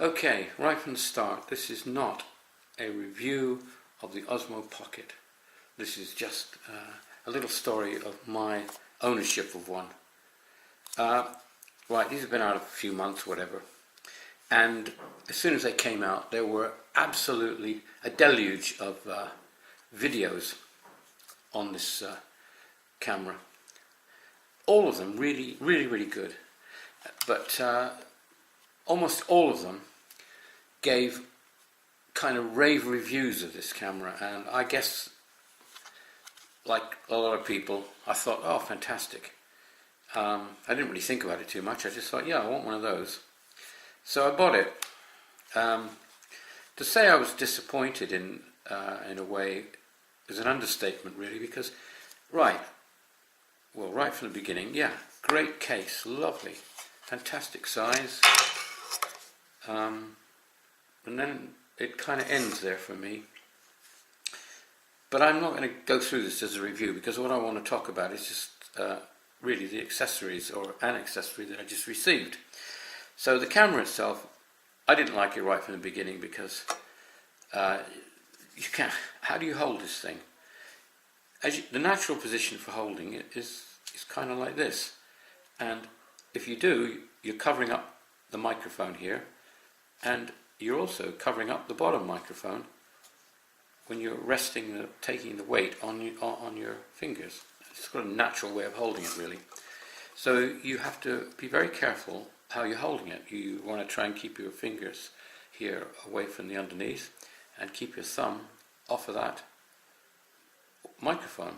Okay, right from the start, this is not a review of the Osmo Pocket. This is just a little story of my ownership of one. Right, these have been out a few months, whatever. And as soon as they came out, there were absolutely a deluge of videos on this camera. All of them really, really, really good. But almost all of them gave kind of rave reviews of this camera, and I guess, like a lot of people, I thought, oh, fantastic. I didn't really think about it too much. I just thought, yeah, I want one of those. So I bought it. To say I was disappointed in a way is an understatement, really, because right from the beginning, yeah, great case, lovely, fantastic size, and then it kind of ends there for me. But I'm not going to go through this as a review, because what I want to talk about is just really the accessories, or an accessory that I just received. So the camera itself, I didn't like it right from the beginning, because you can't. How do you hold this thing? The natural position for holding it is kind of like this, and if you do, you're covering up the microphone here, and you're also covering up the bottom microphone when you're resting, taking the weight on your fingers. It's got a natural way of holding it, really. So you have to be very careful how you're holding it. You want to try and keep your fingers here away from the underneath, and keep your thumb off of that microphone.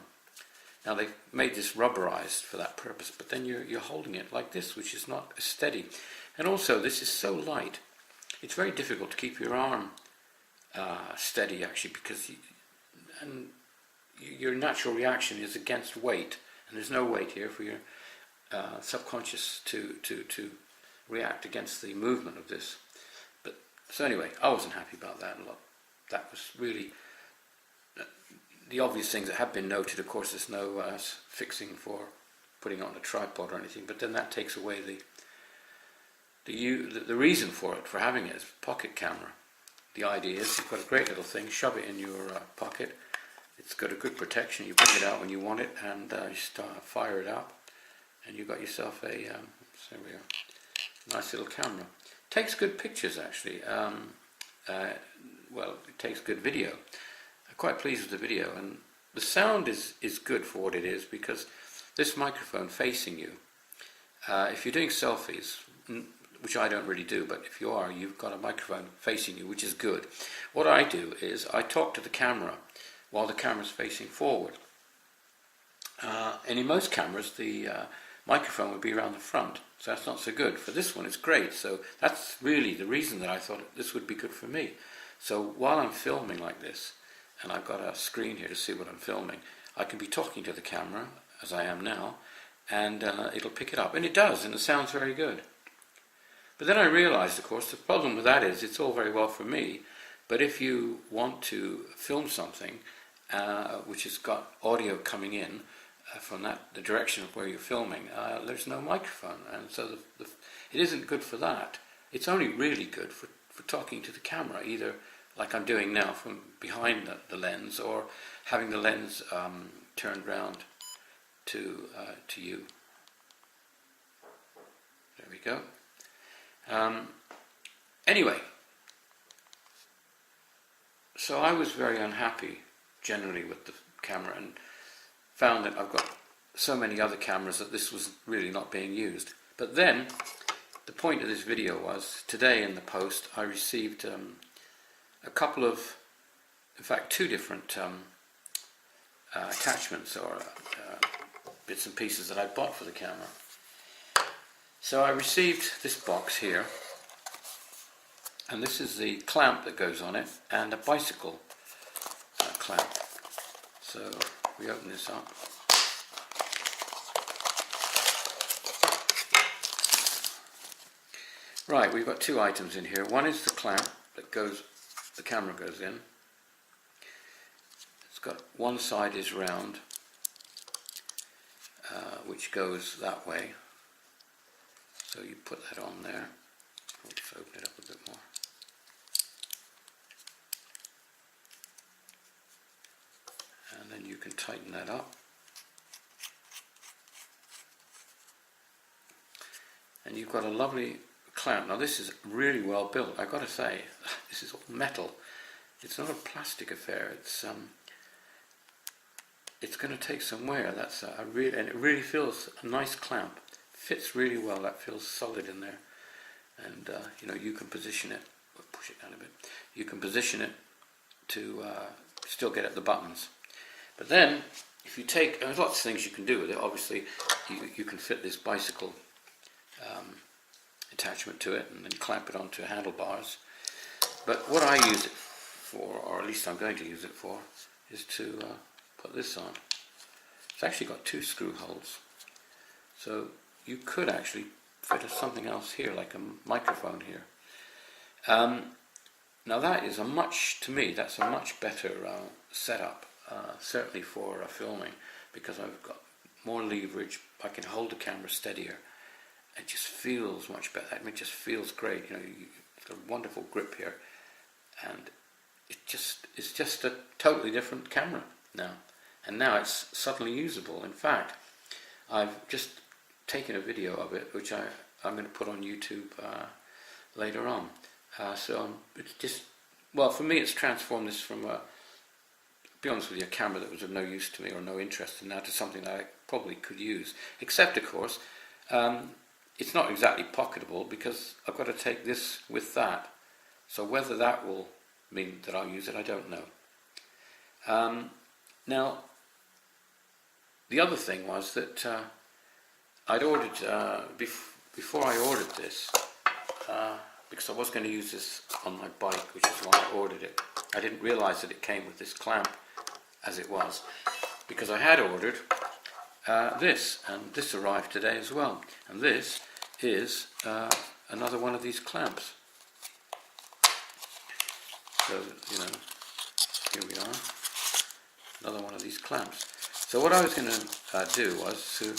Now they've made this rubberized for that purpose, but then you're holding it like this, which is not steady. And also, this is so light, it's very difficult to keep your arm steady, actually, because your natural reaction is against weight, and there's no weight here for your subconscious to react against the movement of this. But so anyway, I wasn't happy about that a lot. That was really the obvious things that have been noted. Of course, there's no fixing for putting it on a tripod or anything, but then that takes away the reason for it, for having it as a pocket camera. The idea is you've got a great little thing, shove it in your pocket. It's got a good protection. You bring it out when you want it, and you start fire it up, and you've got yourself a there we are, nice little camera. Takes good pictures, actually. Well, it takes good video. I'm quite pleased with the video, and the sound is good for what it is, because this microphone facing you, if you're doing selfies, which I don't really do, but if you are, you've got a microphone facing you, which is good. What I do is I talk to the camera while the camera's facing forward. And in most cameras, the microphone would be around the front, so that's not so good. For this one, it's great, so that's really the reason that I thought this would be good for me. So while I'm filming like this, and I've got a screen here to see what I'm filming, I can be talking to the camera, as I am now, and it'll pick it up. And it does, and it sounds very good. But then I realized, of course, the problem with that is it's all very well for me, but if you want to film something which has got audio coming in from the direction of where you're filming, there's no microphone, and so it isn't good for that. It's only really good for talking to the camera, either like I'm doing now from behind the lens, or having the lens turned round to you. There we go. Anyway, so I was very unhappy generally with the camera, and found that I've got so many other cameras that this was really not being used. But then the point of this video was, today in the post I received a couple of, in fact, two different attachments, or bits and pieces that I bought for the camera. So I received this box here, and this is the clamp that goes on it, and a bicycle clamp. So we open this up. Right, we've got two items in here. One is the clamp that the camera goes in. It's got one side is round, which goes that way. So you put that on there. We'll just open it up a bit more. And then you can tighten that up. And you've got a lovely clamp. Now this is really well built. I've got to say, this is all metal. It's not a plastic affair. It's going to take some wear. And it really feels a nice clamp. Fits really well. That feels solid in there. And you can position it. Push it down a bit. You can position it to still get at the buttons. But then, if you take, there's lots of things you can do with it. Obviously, you can fit this bicycle attachment to it and then clamp it onto handlebars. But what I use it for, or at least I'm going to use it for, is to put this on. It's actually got 2 screw holes. So you could actually fit something else here, like a microphone here. Now that is to me, that's a much better setup, certainly for filming, because I've got more leverage. I can hold the camera steadier. It just feels much better. It just feels great. It's got a wonderful grip here, and it's just a totally different camera now. And now it's suddenly usable. In fact, I've just taken a video of it, which I'm going to put on YouTube later on. It's just, well, for me, it's transformed this from to be honest with you, a camera that was of no use to me or no interest in now to something that I probably could use. Except, of course, it's not exactly pocketable because I've got to take this with that. So whether that will mean that I'll use it, I don't know. Now, the other thing was that I'd ordered, before I ordered this, because I was going to use this on my bike, which is why I ordered it. I didn't realise that it came with this clamp as it was, because I had ordered this, and this arrived today as well. And this is another one of these clamps. So, here we are, another one of these clamps. So what I was going to do was to,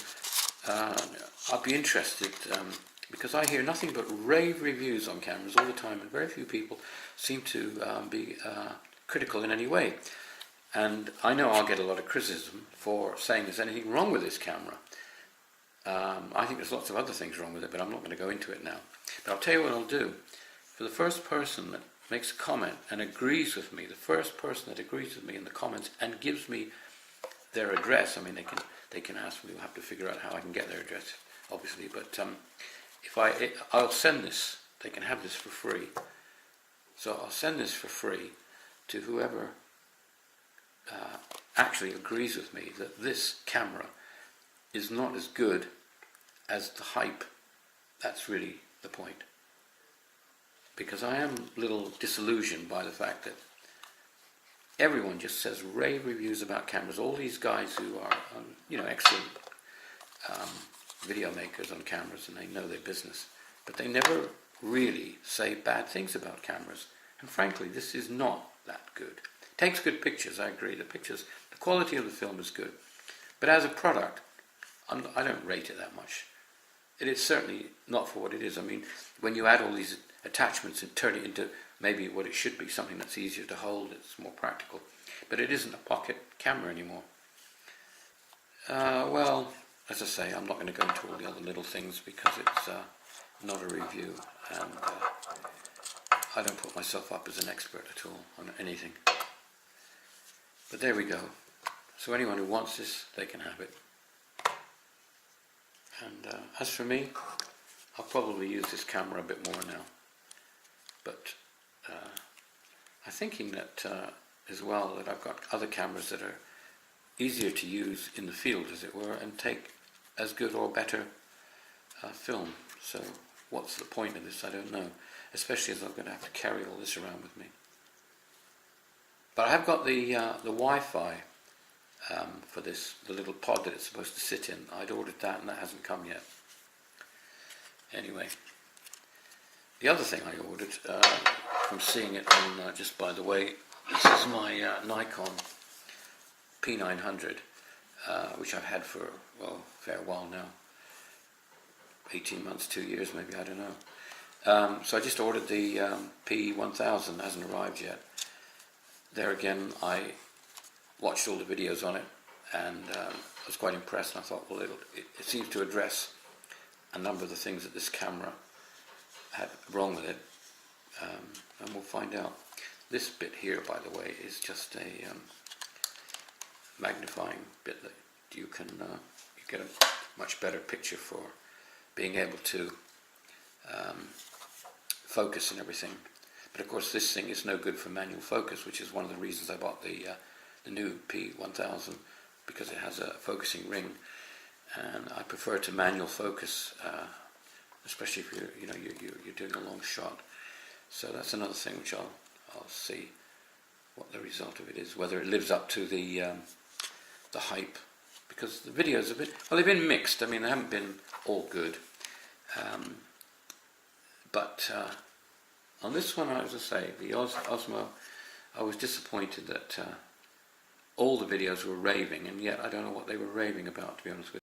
I'd be interested, because I hear nothing but rave reviews on cameras all the time, and very few people seem to be critical in any way. And I know I'll get a lot of criticism for saying there's anything wrong with this camera. I think there's lots of other things wrong with it, but I'm not going to go into it now. But I'll tell you what I'll do. For the first person that makes a comment and agrees with me, the first person that agrees with me in the comments and gives me their address, I mean, they can ask me, we'll have to figure out how I can get their address, obviously, but I'll send this, they can have this for free. So I'll send this for free to whoever actually agrees with me that this camera is not as good as the hype. That's really the point. Because I am a little disillusioned by the fact that everyone just says rave reviews about cameras. All these guys who are, excellent video makers on cameras, and they know their business, but they never really say bad things about cameras. And frankly, this is not that good. It takes good pictures, I agree. The quality of the film is good. But as a product, I don't rate it that much. It is certainly not for what it is. I mean, when you add all these attachments and turn it into maybe what it should be, something that's easier to hold, it's more practical. But it isn't a pocket camera anymore. Well, as I say, I'm not going to go into all the other little things because it's not a review, and I don't put myself up as an expert at all on anything. But there we go. So anyone who wants this, they can have it. And as for me, I'll probably use this camera a bit more now. But I'm thinking that as well, that I've got other cameras that are easier to use in the field, as it were, and take as good or better film. So what's the point of this? I don't know, especially as I'm going to have to carry all this around with me. But I have got the Wi-Fi for this, the little pod that it's supposed to sit in. I'd ordered that and that hasn't come yet. Anyway, the other thing I ordered, from seeing it on, just by the way, this is my Nikon P900, which I've had for, well, a fair while now. 18 months, 2 years maybe, I don't know. So I just ordered the P1000, hasn't arrived yet. There again, I watched all the videos on it, and I was quite impressed, and I thought, well, it seems to address a number of the things that this camera had wrong with it, and we'll find out. This bit here, by the way, is just a magnifying bit that you can you get a much better picture for being able to focus and everything. But of course this thing is no good for manual focus, which is one of the reasons I bought the new P1000, because it has a focusing ring, and I prefer to manual focus, especially if you're doing a long shot. So that's another thing which I'll see what the result of it is, whether it lives up to the hype, because the videos have been, well, they've been mixed. I mean, they haven't been all good, but on this one, as I say, the Osmo, I was disappointed that all the videos were raving, and yet I don't know what they were raving about, to be honest with you.